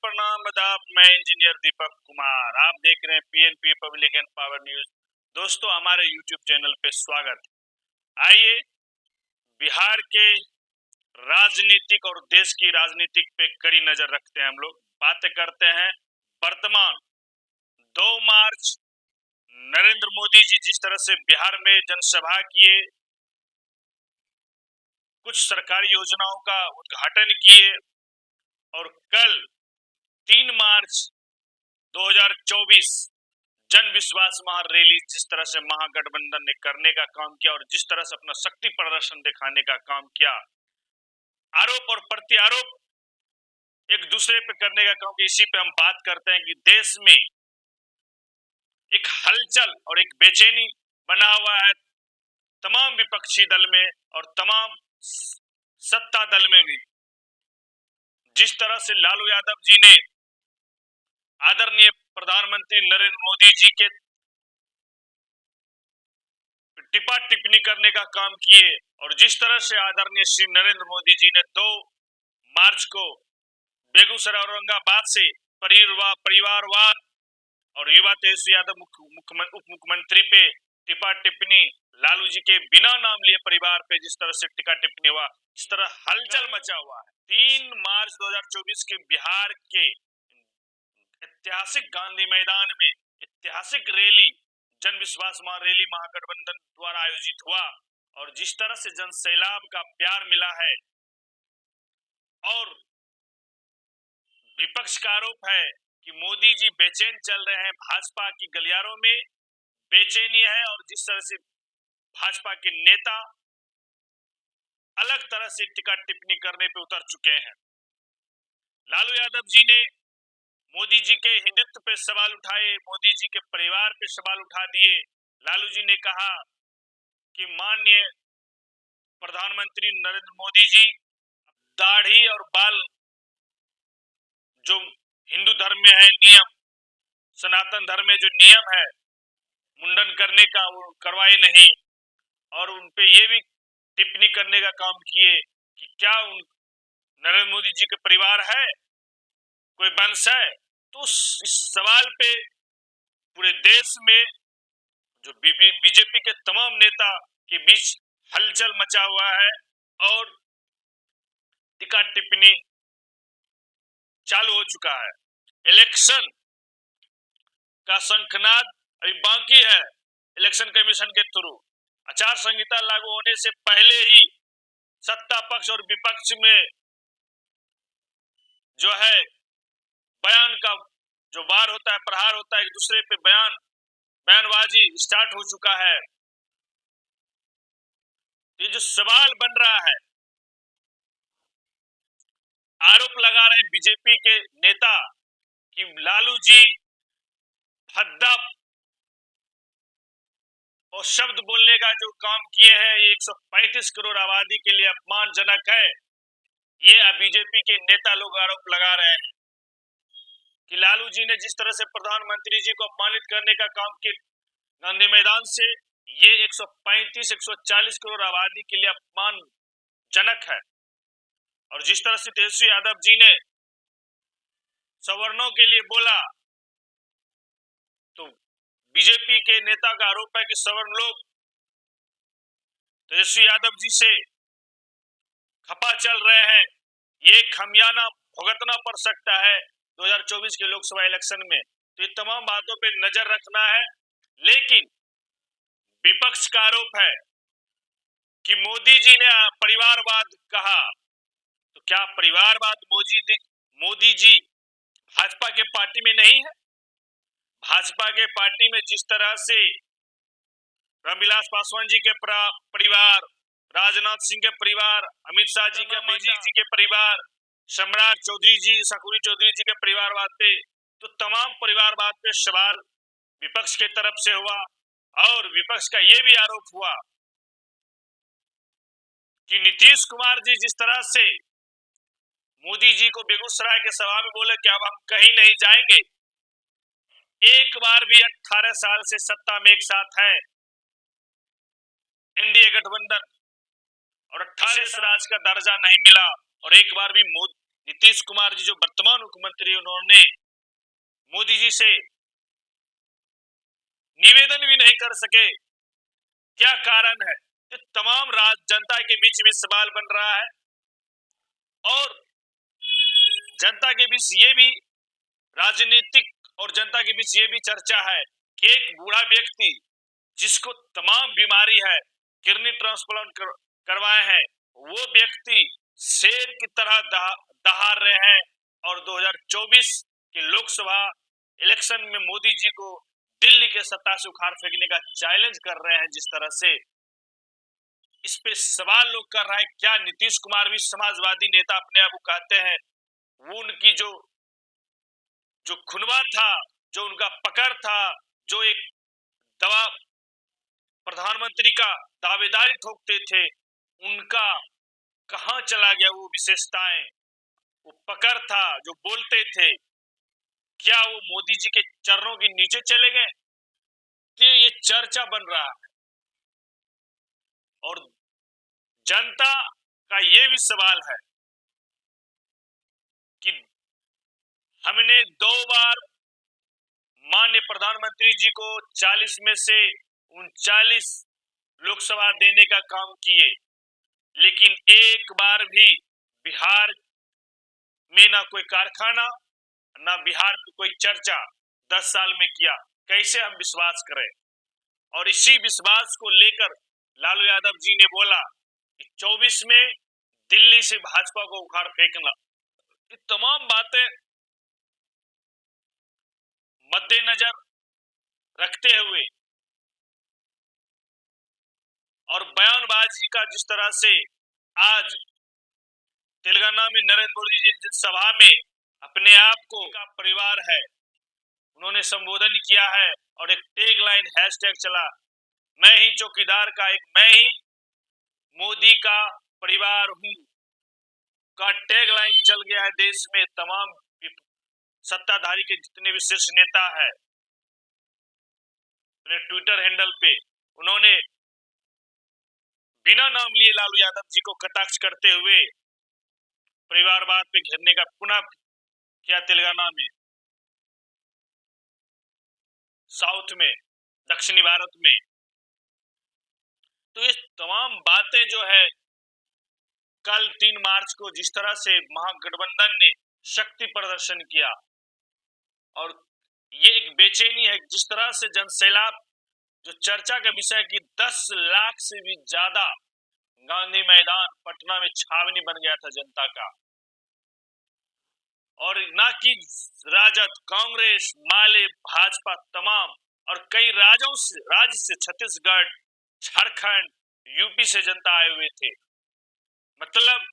प्रणाम आदाब। मैं इंजीनियर दीपक कुमार, आप देख रहे हैं PNP public and power news. दोस्तों, हमारे यूट्यूब चैनल पे स्वागत। आइए बिहार के राजनीतिक और देश की राजनीतिक पे कड़ी नजर रखते हैं। हम लोग बातें करते हैं वर्तमान 2 मार्च नरेंद्र मोदी जी जिस तरह से बिहार में जनसभा किए, कुछ सरकारी योजनाओं का उद्घाटन किए और कल 3 मार्च 2024 जन विश्वास महा रैली जिस तरह से महागठबंधन ने करने का काम किया और जिस तरह से अपना शक्ति प्रदर्शन दिखाने का काम किया, आरोप और प्रत्यारोप एक दूसरे पे करने का काम किया, इसी पे हम बात करते हैं कि देश में एक हलचल और एक बेचैनी बना हुआ है तमाम विपक्षी दल में और तमाम सत्ता दल में भी। जिस तरह से लालू यादव जी ने आदरणीय प्रधानमंत्री नरेंद्र मोदी जी के टिप्पा टिप्पणी करने का काम किए और जिस तरह से आदरणीय श्री नरेंद्र मोदी जी ने 2 मार्च को बेगूसराय औरंगाबाद से परिवारवाद और युवा तेजस्वी यादव उप मुख्यमंत्री पे टिप्पा टिप्पणी, लालू जी के बिना नाम लिए परिवार पे जिस तरह से टिप्पा टिप्पणी हुआ, इस तरह हलचल मचा हुआ है। 3 मार्च 2024 के बिहार के ऐतिहासिक गांधी मैदान में ऐतिहासिक रैली जन विश्वास महा रैली महागठबंधन द्वारा आयोजित हुआ और जिस तरह से जन सैलाब का प्यार मिला है और विपक्ष का आरोप है कि मोदी जी बेचैन चल रहे हैं, भाजपा की गलियारों में बेचैनी है और जिस तरह से भाजपा के नेता अलग तरह से टिप्पा टिप्पणी करने पे उतर चुके हैं। लालू यादव जी ने मोदी जी के हिंदुत्व पे सवाल उठाए, मोदी जी के परिवार पे सवाल उठा दिए। लालू जी ने कहा कि माननीय प्रधानमंत्री नरेंद्र मोदी जी दाढ़ी और बाल जो हिंदू धर्म में है नियम, सनातन धर्म में जो नियम है मुंडन करने का, वो करवाए नहीं और उनपे ये भी टिप्पणी करने का काम किए कि क्या नरेंद्र मोदी जी के परिवार है, कोई वंश है। तो इस सवाल पे पूरे देश में जो बीजेपी के तमाम नेता के बीच हलचल मचा हुआ है और टिप्पा टिप्पणी चालू हो चुका है। इलेक्शन का शंखनाद अभी बाकी है। इलेक्शन कमीशन के थ्रू आचार संहिता लागू होने से पहले ही सत्ता पक्ष और विपक्ष में जो है बयान का जो वार होता है, प्रहार होता है, एक दूसरे पे बयानबाजी स्टार्ट हो चुका है। ये जो सवाल बन रहा है, आरोप लगा रहे बीजेपी के नेता कि लालू जी भद्दा और शब्द बोलने का जो काम किए हैं, 135 करोड़ आबादी के लिए अपमानजनक है। ये बीजेपी के नेता लोग आरोप लगा रहे हैं कि लालू जी ने जिस तरह से प्रधानमंत्री जी को अपमानित करने का काम किया गांधी मैदान से, ये 135-140 करोड़ आबादी के लिए अपमानजनक है। और जिस तरह से तेजस्वी यादव जी ने सवर्णों के लिए बोला, तो बीजेपी के नेता का आरोप है कि सवर्ण लोग तेजस्वी यादव जी से खपा चल रहे हैं। ये खमियाना भुगतना पड़ सकता है 2024 के लोकसभा इलेक्शन में। तो ये तमाम बातों पे नजर रखना है। लेकिन विपक्ष का आरोप है कि मोदी जी ने परिवारवाद कहा, तो क्या परिवारवाद मोदी जी भाजपा के पार्टी में नहीं है? भाजपा के पार्टी में जिस तरह से रामविलास पासवान जी के परिवार, राजनाथ सिंह के परिवार, अमित शाह जी के, मोदी जी के परिवार, सम्राट चौधरी जी, शकुनी चौधरी जी के परिवारवाद पे, तो तमाम परिवारवाद पे सवाल विपक्ष के तरफ से हुआ और विपक्ष का ये भी आरोप हुआ कि नीतीश कुमार जी जिस तरह से मोदी जी को बेगूसराय के सभा में बोले कि अब हम कहीं नहीं जाएंगे, एक बार भी 18 साल से सत्ता में एक साथ है एनडीए गठबंधन और 18 राज का दर्जा नहीं मिला और एक बार भी नीतीश कुमार जी जो वर्तमान मुख्यमंत्री, उन्होंने मोदी जी से निवेदन भी नहीं कर सके। क्या कारण है? ये तमाम जनता के बीच में सवाल बन रहा है और जनता के बीच ये भी राजनीतिक और जनता के बीच ये भी चर्चा है कि एक बूढ़ा व्यक्ति जिसको तमाम बीमारी है, किडनी ट्रांसप्लांट करवाए हैं, वो व्यक्ति शेर की तरह दहाड़ रहे हैं और 2024 के लोकसभा इलेक्शन में मोदी जी को दिल्ली के सत्ता से उखाड़ फेंकने का चैलेंज कर रहे हैं। जिस तरह से इस पे सवाल लोग कर रहे हैं, क्या नीतीश कुमार भी समाजवादी नेता अपने आप को कहते हैं? वो उनकी जो खुनवा था, जो उनका पकड़ था, जो एक दवा प्रधानमंत्री का दावेदारी ठोकते थे, उनका कहां चला गया वो विशेषताएं, वो पकड़ था, जो बोलते थे? क्या वो मोदी जी के चरणों के नीचे चले गए? तो ये चर्चा बन रहा है और जनता का ये भी सवाल है कि हमने 2 बार माननीय प्रधानमंत्री जी को 40 में से 39 लोकसभा देने का काम किए, लेकिन एक बार भी बिहार में ना कोई कारखाना, ना बिहार की कोई चर्चा 10 साल में किया। कैसे हम विश्वास करें? और इसी विश्वास को लेकर लालू यादव जी ने बोला कि 24 में दिल्ली से भाजपा को उखाड़ फेंकना। ये तमाम बातें मद्देनजर रखते हुए और बयानबाजी का जिस तरह से आज तेलंगाना में नरेंद्र मोदी जी जिस सभा में अपने आप को का परिवार है, उन्होंने संबोधन किया है और एक टैग लाइन हैशटैग चला, मैं ही चौकीदार का एक मैं ही मोदी का परिवार हूं का टैग लाइन चल गया है। देश में तमाम सत्ताधारी के जितने भी शीर्ष नेता है, अपने ट्विटर हैंडल पे उन्होंने बिना नाम लिए लालू यादव जी को कटाक्ष करते हुए परिवारवाद पे घेरने का पुनः किया तेलंगाना में, साउथ में, दक्षिणी भारत में। तो ये तमाम बातें जो है, कल 3 मार्च को जिस तरह से महागठबंधन ने शक्ति प्रदर्शन किया और ये एक बेचैनी है, जिस तरह से जनसैलाब जो चर्चा का विषय कि 10 लाख से भी ज्यादा गांधी मैदान पटना में छावनी बन गया था जनता का, और ना कि राजद, कांग्रेस, माले, भाजपा, तमाम और कई राज्य से छत्तीसगढ़, झारखंड, यूपी से जनता आए हुए थे। मतलब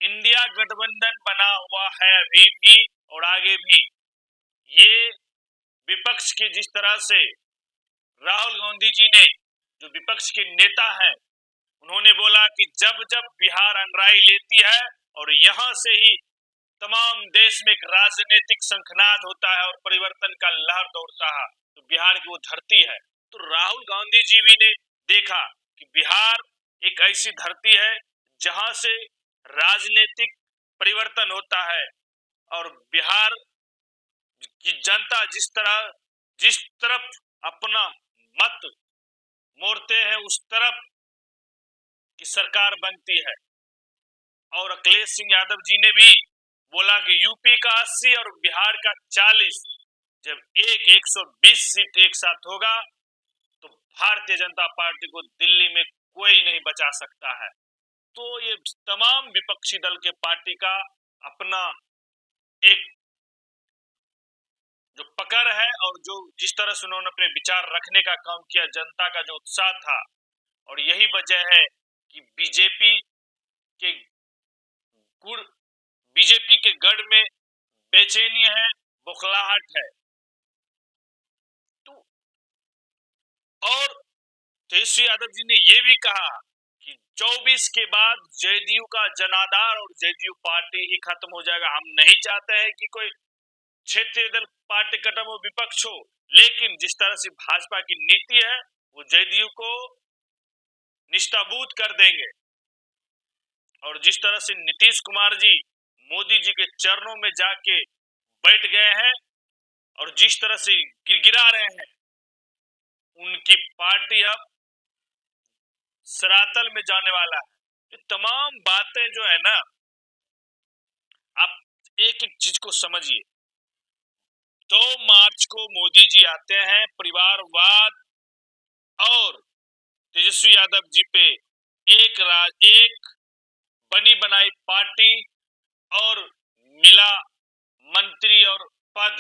इंडिया गठबंधन बना हुआ है अभी भी और आगे भी। ये विपक्ष के जिस तरह से राहुल गांधी जी ने, जो विपक्ष के नेता हैं, उन्होंने बोला कि जब जब बिहार अंगड़ाई लेती है और यहां से ही तमाम देश में एक राजनीतिक शंखनाद होता है और परिवर्तन का लहर दौड़ता है, तो बिहार की वो धरती है। तो राहुल गांधी जी भी ने देखा कि बिहार एक ऐसी धरती है जहां से राजनीतिक परिवर्तन होता है और बिहार की जनता जिस तरफ अपना मत मोड़ते हैं उस तरफ की सरकार बनती है। और अखिलेश सिंह यादव जी ने भी बोला कि यूपी का 80 और बिहार का 40 जब 120 सीट एक साथ होगा तो भारतीय जनता पार्टी को दिल्ली में कोई नहीं बचा सकता है। तो ये तमाम विपक्षी दल के पार्टी का अपना एक जो पकड़ है और जो जिस तरह से उन्होंने अपने विचार रखने का काम किया, जनता का जो उत्साह था, और यही वजह है कि बीजेपी के गढ़ में बेचैनी है, बौखलाहट है। तो और तेजस्वी यादव जी ने यह भी कहा कि 24 के बाद जेडीयू का जनाधार और जेडीयू पार्टी ही खत्म हो जाएगा। हम नहीं चाहते हैं कि कोई क्षेत्रीय दल पार्टी खत्म हो, विपक्ष हो, लेकिन जिस तरह से भाजपा की नीति है वो जेडीयू को निष्ठाबूत कर देंगे। और जिस तरह से नीतीश कुमार जी मोदी जी के चरणों में जाके बैठ गए हैं और जिस तरह से गिड़गिड़ा रहे हैं, उनकी पार्टी अब सरातल में जाने वाला है। ये तमाम बातें जो है ना, आप एक एक चीज को समझिए। 2 मार्च को मोदी जी आते हैं, परिवारवाद और तेजस्वी यादव जी पे एक बनी बनाई पार्टी और मिला मंत्री और पद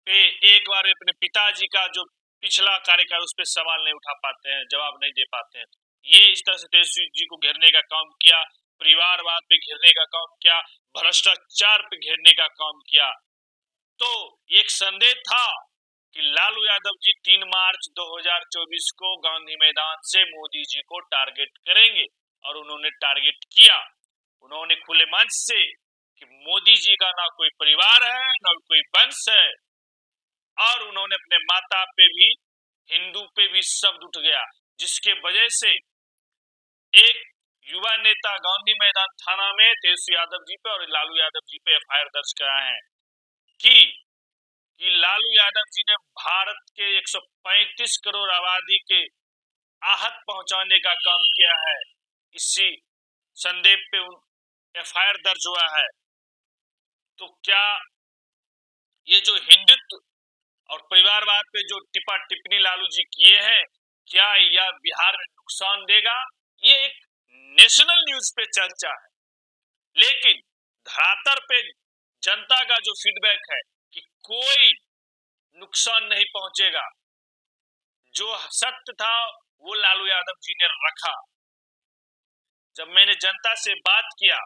पे एक बार अपने पिताजी का जो पिछला कार्यकाल उस पर सवाल नहीं उठा पाते हैं, जवाब नहीं दे पाते हैं। ये इस तरह से तेजस्वी जी को घेरने का काम किया, परिवारवाद पे घेरने का काम किया, भ्रष्टाचार पे घेरने का काम किया। तो एक संदेह था कि लालू यादव जी 3 मार्च 2024 को गांधी मैदान से मोदी जी को टारगेट करेंगे और उन्होंने टारगेट किया। उन्होंने खुले मंच से कि मोदी जी का ना कोई परिवार है ना कोई वंश है, और उन्होंने अपने माता पे भी, हिंदू पे भी शब्द उठ गया, जिसके वजह से एक युवा नेता गांधी मैदान थाना में तेजस्वी यादव जी पे और लालू यादव जी पे एफआईआर दर्ज कराए हैं कि लालू यादव जी ने भारत के 135 करोड़ आबादी के आहत पहुंचाने का काम किया है। इसी संदेह पे एफआईआर दर्ज हुआ है। तो क्या ये जो हिंदुत्व और परिवारवाद पे जो टिप्पा टिप्पणी लालू जी किए हैं, क्या यह बिहार में नुकसान देगा? ये एक नेशनल न्यूज पे चर्चा है, लेकिन धरातल पे जनता का जो फीडबैक है कि कोई नुकसान नहीं पहुंचेगा। जो सत्य था वो लालू यादव जी ने रखा। जब मैंने जनता से बात किया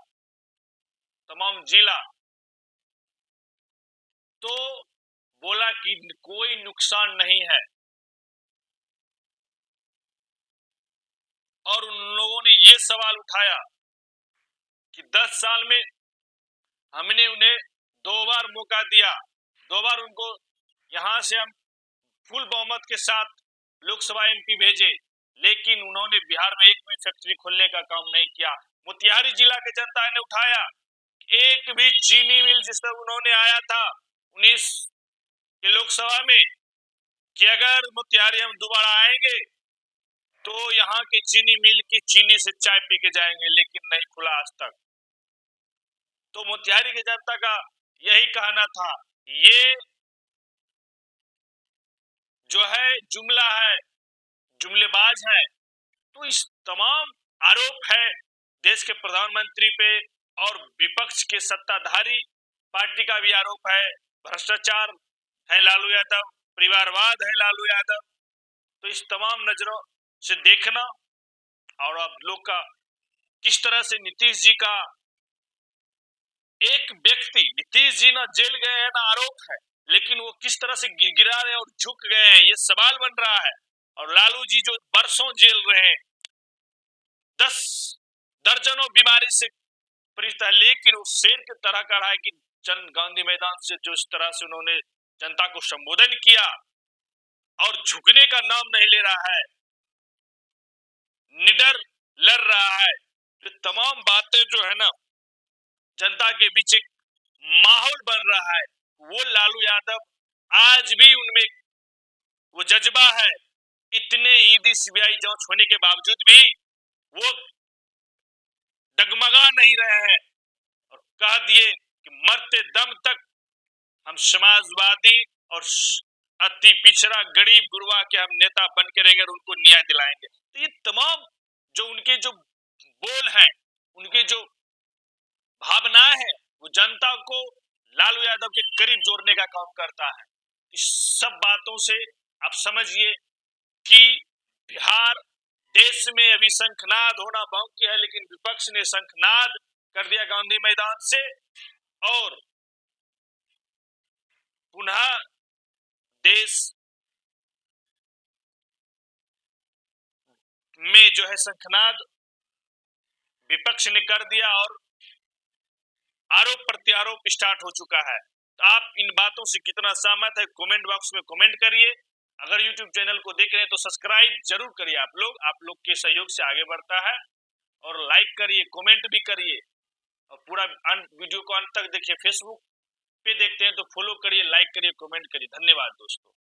तमाम जिला, तो बोला कि कोई नुकसान नहीं है, और उन लोगों ने ये सवाल उठाया कि 10 साल में हमने उन्हें 2 बार मौका दिया, 2 बार उनको यहां से हम फुल बहुमत के साथ लोकसभा एमपी भेजे, लेकिन उन्होंने बिहार में एक भी फैक्ट्री खोलने का काम नहीं किया। मोतिहारी जिला के जनता ने उठाया, एक भी चीनी मिल जिस पर उन्होंने आया था 19 के लोकसभा में कि अगर मोतिहारी हम दोबारा आएंगे तो यहाँ के चीनी मिल की चीनी से चाय पी के जाएंगे, लेकिन नहीं खुला आज तक। तो मोतिहारी की जनता का यही कहना था, ये जो है जुमला है, जुमलेबाज है। तो इस तमाम आरोप है देश के प्रधानमंत्री पे, और विपक्ष के सत्ताधारी पार्टी का भी आरोप है, भ्रष्टाचार है लालू यादव, परिवारवाद है लालू यादव। तो इस तमाम नजरों से देखना, और आप लोग का किस तरह से नीतीश जी का एक व्यक्ति, नीतीश जी ना जेल गए हैं ना आरोप है, लेकिन वो किस तरह से गिड़गिड़ा रहे और झुक गए हैं, ये सवाल बन रहा है। और लालू जी जो बरसों जेल रहे, 10 दर्जनों बीमारी से पीड़ित है, लेकिन वो शेर की तरह का रहा है कि गांधी मैदान से जो इस तरह से उन्होंने जनता को संबोधन किया और झुकने का नाम नहीं ले रहा है, निडर लड़ रहा है। तो तमाम बातें जो है ना, जनता के बीच एक माहौल बन रहा है। वो लालू यादव आज भी उनमें वो जज्बा है, इतने ईडी सीबीआई जांच होने के बावजूद भी वो डगमगा नहीं रहे हैं और कह दिए कि मरते दम तक हम समाजवादी और अति पिछड़ा गरीब गुरबा के हम नेता बन के रहेंगे और उनको न्याय दिलाएंगे। तो ये तमाम जो उनके जो बोल हैं, उनके जो भावनाएं हैं, वो जनता को लालू यादव के करीब जोड़ने का काम करता है। इस सब बातों से आप समझिए कि बिहार देश में अभी शंखनाद होना बाकी है, लेकिन विपक्ष ने शंखनाद कर दिया गांधी मैदान से, और पुनः देश में जो है शंखनाद विपक्ष ने कर दिया और आरोप प्रत्यारोप स्टार्ट हो चुका है। तो आप इन बातों से कितना सहमत है कमेंट बॉक्स में कमेंट करिए। अगर YouTube चैनल को देख रहे हैं तो सब्सक्राइब जरूर करिए। आप लोग के सहयोग से आगे बढ़ता है, और लाइक करिए, कमेंट भी करिए। और पूरा वीडियो को अंत तक देखिए। फेसबुक पे देखते हैं तो फॉलो करिए, लाइक करिए, कमेंट करिए। धन्यवाद दोस्तों।